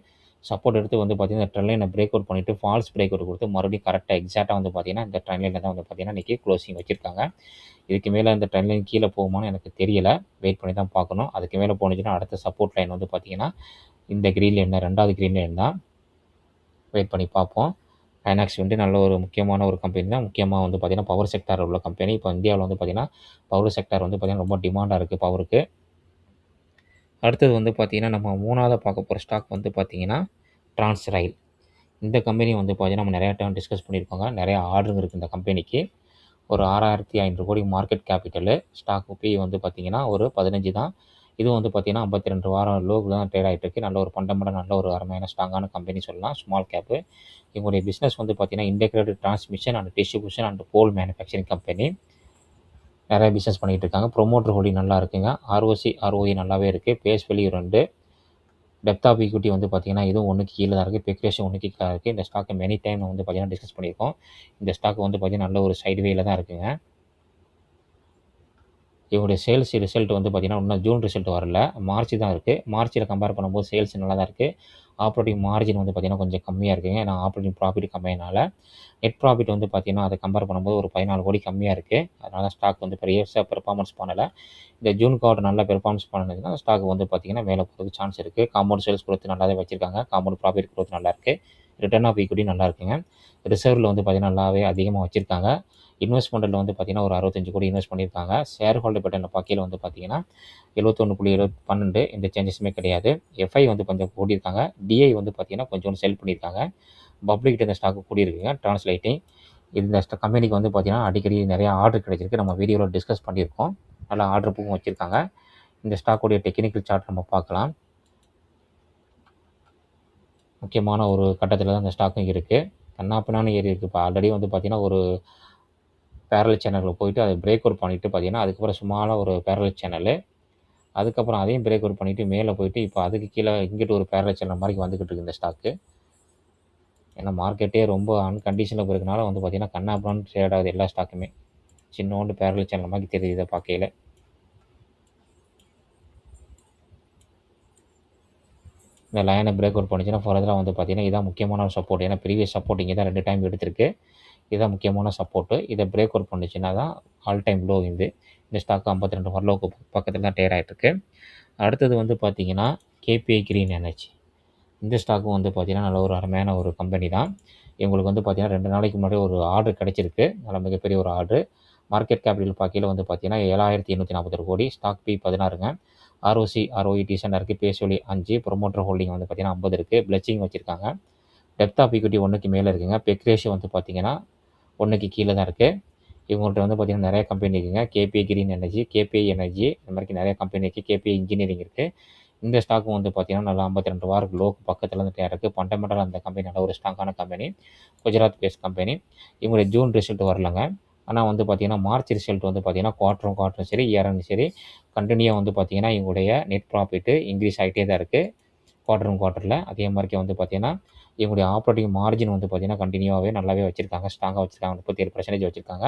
சப்போர்ட் எடுத்து வந்து பார்த்தீங்கன்னா இந்த ட்ரெண்ட் லைனை பிரேக் அவுட் பண்ணிவிட்டு ஃபால்ஸ் பிரேக் அவுட் கொடுத்து மறுபடியும் கரெக்டாக எக்ஸாக்டாக வந்து பார்த்தீங்கன்னா இந்த ட்ரெண்ட் லைனில் தான் வந்து பார்த்தீங்கன்னா இன்றைக்கி க்ளோசிங் வச்சுருக்காங்க. இதுக்கு மேலே இந்த ட்ரெண்ட் லைன் கீழே போகுமான்னு எனக்கு தெரியல, வெயிட் பண்ணி தான் பார்க்கணும். அதுக்கு மேலே போணுச்சுன்னா அடுத்த சப்போர்ட் லைன் வந்து பார்த்தீங்கன்னா இந்த க்ரீன் லைன் தான், 2வது க்ரீன் லைன் தான். வெயிட் பண்ணி பார்ப்போம். ஐநாக்ஸ் வந்து நல்ல ஒரு முக்கியமான ஒரு கம்பெனி தான். முக்கியமாக வந்து பார்த்தீங்கன்னா பவர் செக்டார் உள்ள கம்பெனி. இப்போ இந்தியாவில் வந்து பார்த்தீங்கன்னா பவர் செக்டார் வந்து பார்த்தீங்கன்னா ரொம்ப டிமாண்டாக இருக்குது பவருக்கு. அடுத்தது வந்து பார்த்தீங்கன்னா நம்ம 3வது பார்க்க போகிற ஸ்டாக் வந்து பார்த்தீங்கன்னா ட்ரான்ஸ்ரைல். இந்த கம்பெனி வந்து பார்த்தீங்கன்னா நம்ம நிறையா டைம் டிஸ்கஸ் பண்ணியிருக்கோங்க. நிறையா ஆர்டருங்க இருக்குது இந்த கம்பெனிக்கு. ஒரு 6500 கோடி மார்க்கெட் கேபிட்டலு. ஸ்டாக் பி வந்து பார்த்தீங்கன்னா ஒரு 15 தான். இதுவும் வந்து பார்த்தீங்கன்னா 52 வாரம் லோக்கு தான் ட்ரேட் ஆகிட்டு இருக்குது. நல்ல ஒரு ஃபண்டமெண்டல் நல்ல ஒரு அருமையான ஸ்ட்ராங்கான கம்பெனி சொல்லலாம். Small gap. இவங்களுடைய பிஸ்னஸ் வந்து பார்த்தீங்கன்னா integrated transmission and distribution and pole manufacturing company. நிறைய பிஸ்னஸ் பண்ணிகிட்டு இருக்காங்க. ப்ரொமோட்டர் ஹோல்டிங் நல்லா இருக்குங்க. ஆர்ஓசி ஆர்ஓஇ நல்லாவே இருக்குது. பேஸ் வேல்யூ 2, டெப்த் ஆஃப் ஈக்விட்டி வந்து பார்த்தீங்கன்னா இதுவும் 1க்கு கீழே தான் இருக்குது. பெக் ரேஷியோ 1க்கு கீழே இருக்குது. இந்த ஸ்டாக்கை மெனி டைம் வந்து பார்த்தீங்கன்னா டிஸ்கஸ் பண்ணியிருக்கோம். இந்த ஸ்டாக் வந்து பார்த்தீங்கன்னா நல்ல ஒரு சைடு வேல தான் இருக்குங்க. இவங்களுடைய சேல்ஸ் ரிசல்ட் வந்து பார்த்தீங்கன்னா இன்னும் ஜூன் ரிசல்ட் வரல, மார்ச் தான் இருக்குது. மார்ச்சில் கம்பேர் பண்ணும்போது சேல்ஸ் நல்லா தான் இருக்குது. ஆப்ரேட்டிங் மார்ஜின் வந்து பார்த்தீங்கன்னா கொஞ்சம் கம்மியாக இருக்குங்க. ஏன்னா ஆப்ரேட்டிங் ப்ராஃபிட் கம்மியானால. நெட் ப்ராஃபிட் வந்து பார்த்தீங்கன்னா அதை கம்பேர் பண்ணும்போது ஒரு 14 கோடி கம்மியாக இருக்குது. அதனால் ஸ்டாக் வந்து பெருசாக பெர்ஃபார்மன்ஸ் பண்ணலை. இந்த ஜூன் குவார்ட்டர் நல்லா பெர்ஃபார்மன்ஸ் பண்ணதுன்னா ஸ்டாக் வந்து பார்த்தீங்கன்னா மேலே போகிறதுக்கு சான்ஸ் இருக்குது. காம்பவுண்ட் சேல்ஸ் குரோத் நல்லா தான் வச்சுருக்காங்க. காம்பவுண்ட் ப்ராஃபிட் குரோத் நல்லா இருக்குது. ரிட்டர்ன் ஆஃப் ஈக்விட்டி நல்லா இருக்குங்க. ரிசர்வில் வந்து பார்த்தீங்கன்னா நல்லாவே அதிகமாக வச்சுருக்காங்க. இன்வெஸ்ட்மெண்ட்டில் வந்து பார்த்தீங்கன்னா ஒரு 65 கோடி இன்வெஸ்ட் பண்ணியிருக்காங்க. ஷேர் ஹோல்டர் பட்டனில் பார்க்கையில் வந்து பார்த்தீங்கன்னா 71.12 எந்த சேஞ்சஸுமே கிடையாது. எஃப்ஐ வந்து கொஞ்சம் கூடியிருக்காங்க. டிஐ வந்து பார்த்தீங்கன்னா கொஞ்சோண்டு செல் பண்ணியிருக்காங்க. பப்ளிக்கிட்ட இந்த ஸ்டாக்கு கூடியிருக்குங்க. ட்ரான்ஸ்லைட்டிங் இந்த கம்பெனிக்கு வந்து பார்த்தீங்கன்னா அடிக்கடி நிறையா ஆர்டர் கிடைச்சிருக்கு. நம்ம வீடியோவில் டிஸ்கஸ் பண்ணியிருக்கோம். நல்லா ஆர்டர் புக்கும் வச்சுருக்காங்க. இந்த ஸ்டாக்குடைய டெக்னிக்கல் சார்ட் நம்ம பார்க்கலாம். முக்கியமான ஒரு கட்டத்தில் தான் இந்த ஸ்டாக்கும் இருக்குது. கண்ணாப்பின்னான்னு ஏறி இருக்குது. இப்போ ஆல்ரெடி வந்து பார்த்தீங்கன்னா ஒரு பேரலல் சேனலில் போயிட்டு அதை பிரேக் அவுட் பண்ணிவிட்டு பார்த்தீங்கன்னா அதுக்கப்புறம் சும்மால ஒரு பேரலல் சேனலு. அதுக்கப்புறம் அதையும் பிரேக் அவுட் பண்ணிவிட்டு மேலே போயிட்டு இப்போ அதுக்கு கீழே இங்கிட்டு ஒரு பேரலல் சேனல் மாதிரி வந்துக்கிட்டு இருக்குது இந்த ஸ்டாக்கு. ஏன்னா மார்க்கெட்டே ரொம்ப அன்கண்டிஷனில் போயிருக்கனால வந்து பார்த்தீங்கன்னா கண்ணாப்பின்னான்னு ட்ரேட் ஆகுது எல்லா ஸ்டாக்குமே. சின்னோண்டு பேரலல் சேனல் மாதிரி தெரியுது இதை பார்க்கையில். இந்த லைனை பிரேக் அவுட் பண்ணிச்சுன்னா ஃபர்தராக வந்து பார்த்தீங்கன்னா இதான் முக்கியமான ஒரு சப்போர்ட். ஏன்னா ப்ரீவியஸ் சப்போர்ட் இங்கே தான் 2 டைம் எடுத்திருக்கு. இதுதான் முக்கியமான சப்போர்ட்டு. இதை பிரேக் அவுட் பண்ணிச்சுன்னா தான் ஆல் டைம் லோ இந்த ஸ்டாக்கு 52 வரலோக்கு பக்கத்தில் தான் ட்ரேட் ஆகிட்டுருக்கு. அடுத்தது வந்து பார்த்தீங்கன்னா கேபிஐ கிரீன் எனர்ஜி. இந்த ஸ்டாக்கும் வந்து பார்த்தீங்கன்னா நல்ல ஒரு அருமையான ஒரு கம்பெனி தான். இவங்களுக்கு வந்து பார்த்தீங்கன்னா 2 நாளைக்கு முன்னாடி ஒரு ஆர்டர் கிடச்சிருக்கு. நல்ல மிகப்பெரிய ஒரு ஆர்டர். மார்க்கெட் கேபிட்டல் பார்க்கையில் வந்து பார்த்தீங்கன்னா 7841 கோடி. ஸ்டாக் பி 16ங்க. ஆர்ஓசி ஆர்ஓஇ டீசெண்டாக இருக்குது. பேஸ் வேல்யூ 5, ப்ரொமோட்டர் ஹோல்டிங் வந்து பார்த்தீங்கன்னா 50 இருக்குது. பிளச்சிங் வச்சுருக்காங்க. டெப்த் ஆஃப் ஈக்விட்டி 1க்கு மேலே இருக்குங்க. பெக் ரேஷியோ வந்து பார்த்தீங்கன்னா 1க்கு கீழே தான் இருக்குது. இவங்கள்ட்ட வந்து பார்த்தீங்கன்னா நிறைய கம்பெனி இருக்குங்க. KPI green energy, KPI energy, இந்த மாதிரி நிறைய கம்பெனி இருக்குது. கேபிஐ இன்ஜினியரிங் இருக்குது. இந்த ஸ்டாக்கும் வந்து பார்த்தீங்கன்னா நல்லா 52 வாரம் லோக்கு பக்கத்தில் வந்து ட்ரேட் இருக்குது. ஃபண்டமெண்டலாக அந்த கம்பெனி நல்ல ஒரு ஸ்ட்ராங்கான கம்பெனி. Gujarat based company. இவங்களுடைய ஜூன் ரிசல்ட் வரலங்க. ஆனால் வந்து பார்த்தீங்கன்னா மார்ச் ரிசல்ட் வந்து பார்த்தீங்கன்னா குவார்ட்டரும் சரி இயரும் சரி கண்டினியூவாக வந்து பார்த்தீங்கன்னா இவங்களுடைய நெட் ப்ராஃபிட்டு இன்க்ரீஸ் ஆகிட்டே தான் இருக்குது குவார்ட்டரில். அதே மாதிரிக்கே வந்து பார்த்தீங்கன்னா இவங்களுடைய ஆப்பரேட்டிங் மார்ஜின் வந்து பார்த்தீங்கன்னா கன்டினியூவாகவே நல்லாவே வச்சிருக்காங்க. ஸ்ட்ராங்கா வச்சிருக்காங்க. 37% வச்சிருக்காங்க.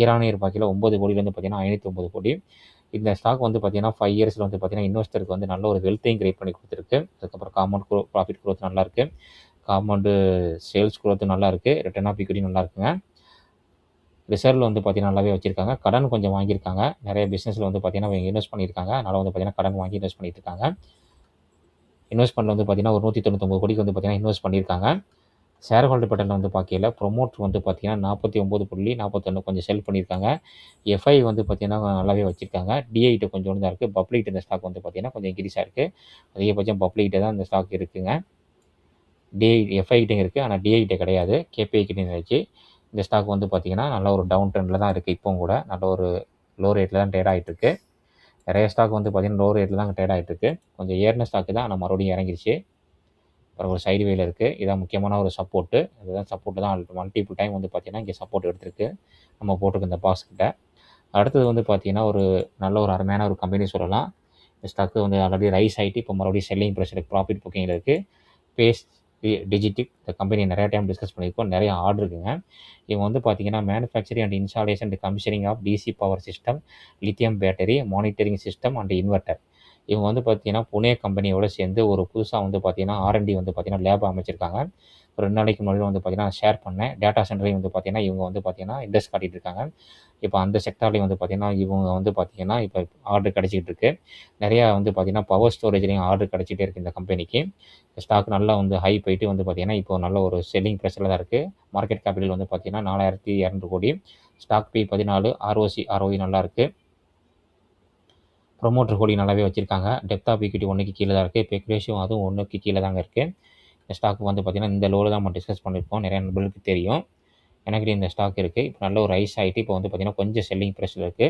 ஈரானியர் பாக்கியில 9 கோடியிலேருந்து பார்த்தீங்கன்னா 509 கோடி. இந்த ஸ்டாக் வந்து பார்த்தீங்கன்னா 5 இயர்ஸில் வந்து பார்த்தீங்கன்னா இன்வெஸ்டருக்கு வந்து நல்ல ஒரு வெல்த்தையும் கிரியேட் பண்ணி கொடுத்துருக்கு. அதுக்கப்புறம் காம்பவுண்ட் ப்ராஃபிட் குரோத் நல்லாயிருக்கு. காம்பவுண்டு சேல்ஸ் குரோத் நல்லாயிருக்கு. ரிட்டர்ன் ஆஃப் ஈக்விட்டி நல்லா இருக்குங்க. ரிசர்வ்ல வந்து பார்த்தீங்கன்னா நல்லாவே வச்சிருக்காங்க. கடன் கொஞ்சம் வாங்கியிருக்காங்க. நிறைய பிசினஸ்ல வந்து பார்த்தீங்கன்னா இவங்க இன்வெஸ்ட் பண்ணியிருக்காங்க. அதனால வந்து பார்த்தீங்கன்னா கடன் வாங்கி இன்வெஸ்ட் பண்ணிட்டு இருக்காங்க. இன்வெஸ்ட்மெண்ட்ல வந்து பார்த்தீங்கன்னா ஒரு 199 கோடிக்கு வந்து பார்த்தீங்கன்னா இன்வெஸ்ட் பண்ணியிருக்காங்க. ஷேர் ஹோல்டர் பேட்டர்ல வந்து பார்க்கையில ப்ரொமோட்டர் வந்து பார்த்தீங்கன்னா 49.41 கொஞ்சம் செல் பண்ணியிருக்காங்க. எஃப்ஐ வந்து பார்த்தீங்கன்னா நல்லாவே வச்சிருக்காங்க. டிஐட்ட கொஞ்சோண்டு தான் இருக்குது. பப்ளிக் இந்த ஸ்டாக் வந்து பார்த்தீங்கன்னா கொஞ்சம் இன்க்ரீஸ் ஆயிருக்கு. அதிகபட்சம் பப்ளிக்கிட்ட தான் இந்த ஸ்டாக் இருக்குங்க. எஃப்ஐ கிட்டயும் இருக்குது. ஆனால் டிஐ கிட்ட கிடையாது. கேபிஐ கிட்டயும் இருந்துச்சு. இந்த ஸ்டாக் வந்து பார்த்தீங்கன்னா நல்ல ஒரு டவுன் ட்ரெண்டில் தான் இருக்குது. இப்போவும் கூட நல்ல ஒரு லோ ரேட்டில் தான் ட்ரேட் ஆகிட்டு இருக்கு. நிறைய ஸ்டாக் வந்து பார்த்தீங்கன்னா லோ ரேட்டில் தான் ட்ரேட் ஆகிட்டு இருக்கு. கொஞ்சம் ஏறின ஸ்டாக்கு தான், ஆனால் மறுபடியும் இறங்கிருச்சு. அப்புறம் ஒரு சைடு வேல இருக்குது. இதான் முக்கியமான ஒரு சப்போர்ட்டு. இதுதான் சப்போர்ட்டு தான் மல்டிபிள் டைம் வந்து பார்த்தீங்கன்னா இங்கே சப்போர்ட் எடுத்திருக்கு. நம்ம போட்டிருக்க இந்த பாக்ஸ் கிட்ட. அடுத்தது வந்து பார்த்தீங்கன்னா ஒரு நல்ல ஒரு அருமையான ஒரு கம்பெனி சொல்லலாம். இந்த ஸ்டாக்கு வந்து ஆல்ரெடி ரைஸ் ஆகிட்டு இப்போ மறுபடியும் செல்லிங் ப்ரெஷருக்கு ப்ராஃபிட் புக்கிங்கில் இருக்குது. பேஸ் டிஜிட்டிக் இந்த கம்பெனி நிறையா டைம் டிஸ்கஸ் பண்ணியிருக்கோம். நிறைய ஆர்டர் இருக்குங்க. இவங்க வந்து பார்த்தீங்கன்னா manufacturing and installation and commissioning of DC power system, lithium battery, monitoring system and inverter. இவங்க வந்து பார்த்தீங்கன்னா புனே கம்பெனியோட சேர்ந்து ஒரு புதுசாக வந்து பார்த்தீங்கன்னா ஆர்என்டி வந்து பார்த்தீங்கன்னா லேப் அமைச்சிருக்காங்க. ஒரு 2 நாளைக்கு முன்னாடி வந்து பார்த்தீங்கன்னா ஷேர் பண்ணேன். டேட்டா சென்டரையும் வந்து பார்த்தீங்கன்னா இவங்க வந்து பார்த்தீங்கன்னா இன்ட்ரெஸ்ட் காட்டிட்டு இருக்காங்க. இப்போ அந்த செக்டார்லேயும் வந்து பார்த்தீங்கன்னா இவங்க வந்து பார்த்தீங்கன்னா இப்போ ஆர்டர் கிடைச்சிக்கிட்டு இருக்கு. நிறையா வந்து பார்த்தீங்கன்னா பவர் ஸ்டோரேஜ்லேயும் ஆர்டர் கிடைச்சிட்டே இருக்குது இந்த கம்பெனிக்கு. ஸ்டாக் நல்லா வந்து ஹை போயிட்டு வந்து பார்த்தீங்கன்னா இப்போ நல்ல ஒரு செல்லிங் ப்ரெஷரில் தான் இருக்குது. மார்க்கெட் கேபிட்டல் வந்து பார்த்தீங்கன்னா 4200 கோடி. ஸ்டாக் பி 14, ஆர்ஓஇ நல்லா இருக்குது. ப்ரொமோட்டர் ஹோல்டிங் நல்லாவே வச்சிருக்காங்க. டெப்த் ஆஃப் ஈக்விட்டி 1க்கு கீழே தான் இருக்குது. பெக் ரேஷியோ அதுவும் 1க்கு கீழே தாங்க இருக்குது. இந்த ஸ்டாக் வந்து பார்த்தீங்கன்னா இந்த லோவில் தான் நம்ம டிஸ்கஸ் பண்ணியிருக்கோம். நிறைய நண்பர்களுக்கு தெரியும். எனக்கு இந்த ஸ்டாக் இருக்குது. இப்போ நல்ல ஒரு ரைஸ் ஆகிட்டு இப்போ வந்து பார்த்தீங்கன்னா கொஞ்சம் செல்லிங் ப்ரெஷர் இருக்குது.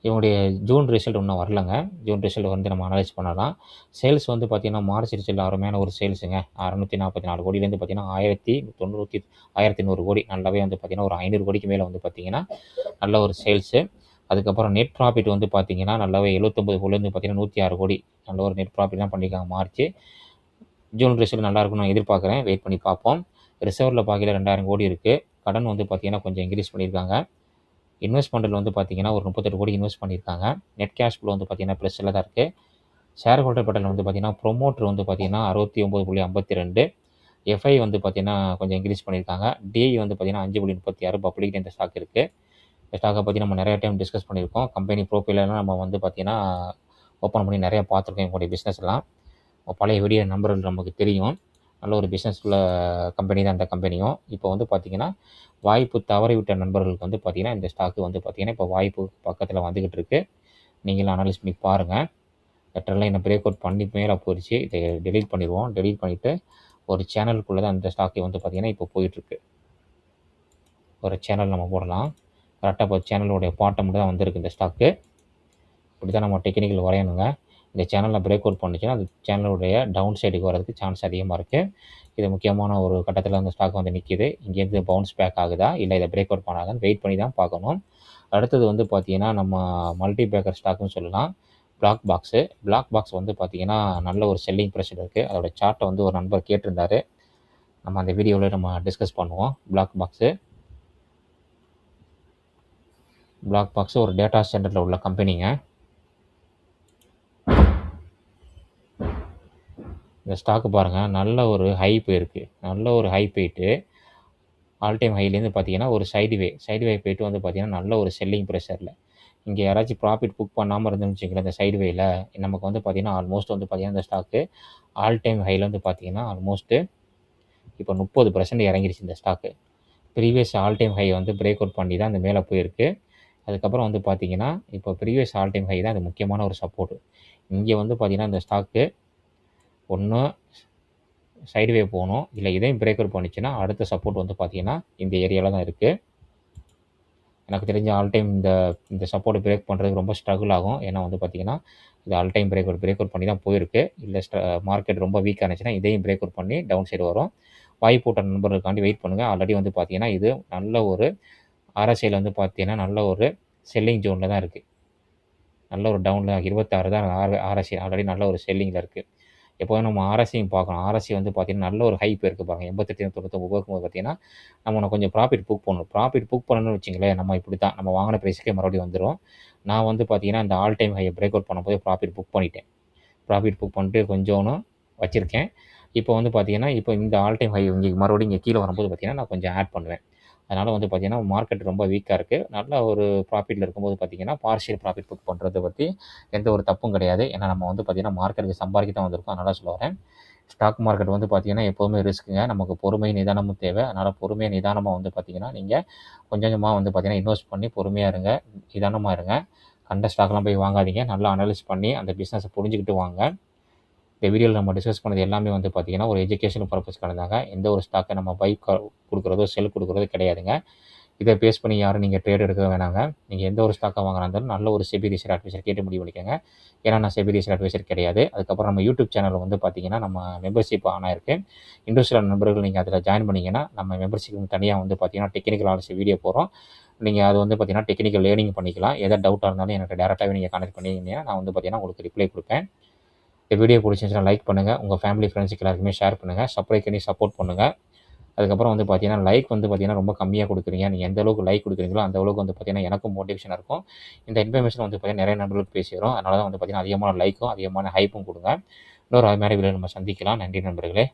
இவங்களுடைய ஜூன் ரிசல்ட் இன்னும் வரலங்க. ஜூன் ரிசல்ட் வந்து நம்ம அனலைஸ் பண்ணலாம். சேல்ஸ் வந்து பார்த்தீங்கன்னா மார்ச் ரிசல்ட் அருமையான ஒரு சேல்ஸுங்க. 644 கோடியிலேருந்து பார்த்தீங்கன்னா 1100 கோடி. நல்லாவே வந்து பார்த்தீங்கன்னா ஒரு 500 கோடிக்கு மேலே வந்து பார்த்தீங்கன்னா நல்ல ஒரு சேல்ஸு. அதுக்கப்புறம் நெட் ப்ராஃபிட் வந்து பார்த்தீங்கன்னா நல்லாவே 79 கோடிலேருந்து பார்த்தீங்கன்னா 106 கோடி. நல்ல ஒரு நெட் ப்ராஃபிட் தான் பண்ணியிருக்காங்க மார்ச். ஜூன் ரிசல்ட் நல்லா இருக்கும்னு நான் எதிர்பார்க்குறேன். வெயிட் பண்ணி பார்ப்போம். ரிசர்வில் பார்க்கையில 2000 கோடி இருக்குது. கடன் வந்து பார்த்தீங்கன்னா கொஞ்சம் இன்க்ரீஸ் பண்ணியிருக்காங்க. இன்வெஸ்ட்மெண்ட்டில் வந்து பார்த்தீங்கன்னா ஒரு 38 கோடி இன்வெஸ்ட் பண்ணியிருக்காங்க. நெட் கேஷ் ஃப்ளோ வந்து பார்த்தீங்கன்னா ப்ளஸில் தான் இருக்குது. ஷேர் ஹோல்டர் பேட்டர்ன் வந்து பார்த்தீங்கன்னா ப்ரொமோட்டர் வந்து பார்த்தீங்கன்னா 69.52. எஃப்ஐ வந்து பார்த்தீங்கன்னா கொஞ்சம் இன்க்ரீஸ் பண்ணியிருக்காங்க. டிஐ வந்து பார்த்தீங்கன்னா 5.36 பப்ளிக் இந்த ஸ்டாக் இருக்குது. இந்த ஸ்டாக்கை பற்றி நம்ம நிறைய டைம் டிஸ்கஸ் பண்ணியிருக்கோம். கம்பெனி ப்ரோஃபைலெலாம் நம்ம வந்து பார்த்தீங்கன்னா ஓப்பன் பண்ணி நிறையா பார்த்துருக்கோம் எங்களுடைய பிஸ்னஸ்லாம். பழைய வீடியோ நம்பர்கள் நமக்கு தெரியும். நல்ல ஒரு பிஸ்னஸ்ல கம்பெனி தான் இந்த கம்பெனியும். இப்போ வந்து பார்த்தீங்கன்னா வாய்ப்பு தவறிவிட்ட நண்பர்களுக்கு வந்து பார்த்தீங்கன்னா இந்த ஸ்டாக்கு வந்து பார்த்தீங்கன்னா இப்போ வாய்ப்பு பக்கத்தில் வந்துக்கிட்டு இருக்குது. நீங்களும் அனலைஸ் பண்ணி பாருங்கள். லெட்டர்லாம் என்ன பிரேக் அவுட் பண்ணி மேலே போயிடுச்சு. இதை டெலீட் பண்ணிடுவோம். டெலீட் பண்ணிவிட்டு ஒரு சேனலுக்குள்ளே தான் அந்த ஸ்டாக்கு வந்து பார்த்தீங்கன்னா இப்போ போயிட்டுருக்கு. ஒரு சேனல் நம்ம போடலாம். கரெக்டாக இப்போ சேனலோடைய பாட்டமில் தான் வந்திருக்கு இந்த ஸ்டாக்கு. இப்படி தான் நம்ம டெக்னிக்கல் வரையணுங்க. இந்த சேனலில் பிரேக் அவுட் பண்ணுச்சுன்னா அது சேனலுடைய டவுன் சைடுக்கு வரதுக்கு சான்ஸ் அதிகமாக இருக்குது. இது முக்கியமான ஒரு கட்டத்தில் அந்த ஸ்டாக் வந்து நிற்கிது. இங்கேருந்து பவுன்ஸ் பேக் ஆகுதா இல்லை இதை பிரேக் அவுட் பண்ணாதான்னு வெயிட் பண்ணி தான் பார்க்கணும். அடுத்தது வந்து பார்த்தீங்கன்னா நம்ம மல்டி பேக்கர் ஸ்டாக்குன்னு சொல்லலாம். பிளாக் பாக்ஸ் வந்து பார்த்தீங்கன்னா நல்ல ஒரு செல்லிங் ப்ரெஷர் இருக்குது. அதோட சார்ட்டை வந்து ஒரு நண்பர் கேட்டிருந்தார். நம்ம அந்த வீடியோவில் நம்ம டிஸ்கஸ் பண்ணுவோம். பிளாக் பாக்ஸு ஒரு டேட்டா சென்டரில் உள்ள கம்பெனிங்க. இந்த ஸ்டாக்கு பாருங்கள் நல்ல ஒரு ஹை போயிருக்கு. நல்ல ஒரு ஹை போயிட்டு ஆல் டைம் ஹைலேருந்து பார்த்தீங்கன்னா ஒரு சைடு வே போயிட்டு வந்து பார்த்தீங்கன்னா நல்ல ஒரு செல்லிங் ப்ரெஷரில் இங்கே யாராச்சும் ப்ராஃபிட் புக் பண்ணாமல் இருந்துன்னு வச்சுக்கோங்களேன் இந்த சைடு வேயில் நமக்கு வந்து பார்த்தீங்கன்னா ஆல்மோஸ்ட் வந்து பார்த்தீங்கன்னா இந்த ஸ்டாக்கு ஆல் டைம் ஹையில் வந்து பார்த்தீங்கன்னா ஆல்மோஸ்ட்டு இப்போ 30% இறங்கிருச்சு இந்த stock. Previous all time high வந்து பிரேக் அவுட் பண்ணி தான் இந்த மேலே போயிருக்கு. அதுக்கப்புறம் வந்து பார்த்தீங்கன்னா இப்போ ப்ரீவியஸ் ஆல் டைம் ஹை தான் அது முக்கியமான ஒரு சப்போர்ட்டு. இங்கே வந்து பார்த்தீங்கன்னா இந்த ஸ்டாக்கு ஒன்று சைடுவே போகணும். இல்லை இதையும் பிரேக் அவுட் பண்ணிச்சுன்னா அடுத்த சப்போர்ட் வந்து பார்த்தீங்கன்னா இந்த ஏரியாவில் தான் இருக்குது. எனக்கு தெரிஞ்ச ஆல் டைம் இந்த சப்போர்ட்டை பிரேக் பண்ணுறதுக்கு ரொம்ப ஸ்ட்ரகிள் ஆகும். ஏன்னா வந்து பார்த்தீங்கன்னா இது ஆல் டைம் பிரேக் அவுட் பண்ணி தான் போயிருக்கு. இல்லை மார்க்கெட் ரொம்ப வீக்காக இருந்துச்சுன்னா இதையும் பிரேக் அவுட் பண்ணி டவுன் சைடு வரும். வாய்ப்பூட்ட நண்பர்களுக்காண்டி வெயிட் பண்ணுங்கள். ஆல்ரெடி வந்து பார்த்தீங்கன்னா இது நல்ல ஒரு RSIயில் வந்து பார்த்தீங்கன்னா நல்ல ஒரு செல்லிங் ஜோனில் தான் இருக்குது. நல்ல ஒரு டவுனில் 26 தான் RSI ஆல்ரெடி நல்ல ஒரு செல்லிங்கில் இருக்குது. எப்போதும் நம்ம ஆர்எஸ்சியும் பார்க்கணும். ஆர்எஸ்சி வந்து பார்த்தீங்கன்னா, நல்ல ஒரு ஹைப் இருக்கு பாருங்க. 88.99 போகும்போது பார்த்தீங்கன்னா, நம்ம இன்னும் கொஞ்சம் ப்ராஃபிட் புக் பண்ணணும். ப்ராஃபிட் புக் பண்ணணும்னு வச்சுக்கங்களேன், நம்ம இப்படி தான் நம்ம வாங்கின பிரைஸ்க்கே மறுபடியும் வந்துரும். நான் வந்து பார்த்தீங்கன்னா, இந்த ஆல் டைம் ஹையை பிரேக் அவுட் பண்ணும்போது ப்ராஃபிட் புக் பண்ணிட்டேன். ப்ராஃபிட் புக் பண்ணிட்டு கொஞ்சோன்னு வச்சிருக்கேன். இப்போ வந்து பார்த்தீங்கன்னா, இப்போ இந்த ஆல் டைம் ஹை இங்கே மறுபடியும் இங்கே கீழ வரும்போது பார்த்தீங்கன்னா, நான் கொஞ்சம் ஆட் பண்ணுவேன். அதனால வந்து பார்த்தீங்கன்னா, மார்க்கெட் ரொம்ப வீக்கா இருக்கு. நல்ல ஒரு ப்ராஃபிட்ல இருக்கும்போது பார்த்தீங்கன்னா, பார்ஷியல் ப்ராஃபிட் புக் பண்றத பத்தி எந்த ஒரு தப்பும் கிடையாது. ஏன்னா நம்ம வந்து பார்த்தீங்கன்னா, மார்க்கெட்டுக்கு சம்பாதிக்க தான் வந்திருக்கோம். அதனால சொல்ல வரேன். ஸ்டாக் மார்க்கெட் வந்து பார்த்தீங்கன்னா, எப்போதுமே ரிஸ்க்குங்க. நமக்கு பொறுமை, நிதானமும் தேவை. அதனால பொறுமையா, நிதானமா வந்து பார்த்தீங்கன்னா, நீங்க கொஞ்சம் கொஞ்சமா வந்து பார்த்தீங்கன்னா, இன்வெஸ்ட் பண்ணி பொறுமையா இருங்க. நிதானமா இருங்க. கண்ட ஸ்டாக்லாம் போய் வாங்காதீங்க. நல்லா அனலைஸ் பண்ணி அந்த பிசினஸ புரிஞ்சுக்கிட்டு வாங்க. இந்த வீடியோல நம்ம டிஸ்கஸ் பண்ணது எல்லாமே வந்து பார்த்தீங்கன்னா, ஒரு எஜுகேஷனல் பர்ப்பஸ்க்கானதாங்க. எந்த ஒரு ஸ்டாக்க நம்ம பை குடுக்குறதோ, செல் குடுக்குறதோ கிடையாதுங்க. இத பேஸ் பண்ணி யாரும் நீங்க ட்ரேட் எடுக்க வேணாங்க. நீங்க எந்த ஒரு ஸ்டாக்கா வாங்குறதா இருந்தாலும் நல்ல ஒரு செபி ரிசர்ச் அட்வைசர் கேட்டு முடிவு பண்ணிக்கங்க. ஏன்னா நான் செபி ரிசர்ச் அட்வைசர் கிடையாது. அதுக்கப்புறம் நம்ம யூடியூப் சேனல் வந்து பார்த்தீங்கன்னா, நம்ம மெம்பர்ஷிப் ஆன் ஆயிருக்கு. இன்ட்ரெஸ்டட் நண்பர்கள் நீங்க அதில ஜாயின் பண்ணீங்கன்னா, நம்ம மெம்பர்ஷிப்க்கு தனியா வந்து பார்த்தீங்கன்னா, டெக்னிக்கல் அனாலிசிஸ் வீடியோ போடுறோம். நீங்க அது வந்து பார்த்தீங்கன்னா, டெக்னிக்கல் லேர்னிங் பண்ணிக்கலாம். எதா டவுட்டா இருந்தாலும் எனக்கு டைரக்ட்டாவே நீங்க கான்டாக்ட் பண்ணியிருந்தீங்கன்னா, நான் வந்து பார்த்தீங்கன்னா, உங்களுக்கு ரிப்ளை குடுப்பேன். இந்த வீடியோ பிடிச்சிருந்துச்சுன்னா லைக் பண்ணுங்க. உங்க ஃபேமிலி, ஃப்ரெண்ட்ஸ்க்கு எல்லாருக்குமே ஷேர் பண்ணுங்க. சப்ஸ்கிரைப் பண்ணி சப்போர்ட் பண்ணுங்க. அதுக்கப்புறம் வந்து பார்த்தீங்கன்னா, லைக் வந்து பார்த்தீங்கன்னா, ரொம்ப கம்மியா குடுக்குறீங்க. நீங்க எந்த அளவுக்கு லைக் குடுக்குறீங்களோ, அந்த அளவுக்கு வந்து பார்த்தீங்கன்னா, எனக்கும் மோட்டிவேஷனா இருக்கும். இந்த இன்ஃபர்மேஷன் வந்து பார்த்தீங்கன்னா, நெறைய நண்பர்களுக்கு போய் சேரும். அதனால தான் வந்து பார்த்தீங்கன்னா, அதிகமான லைக்கும், அதிகமான ஹைப்பும் குடுங்க. இன்னொரு அது மாரி வீடியோல நம்ம சந்திக்கலாம். நன்றி நண்பர்களே.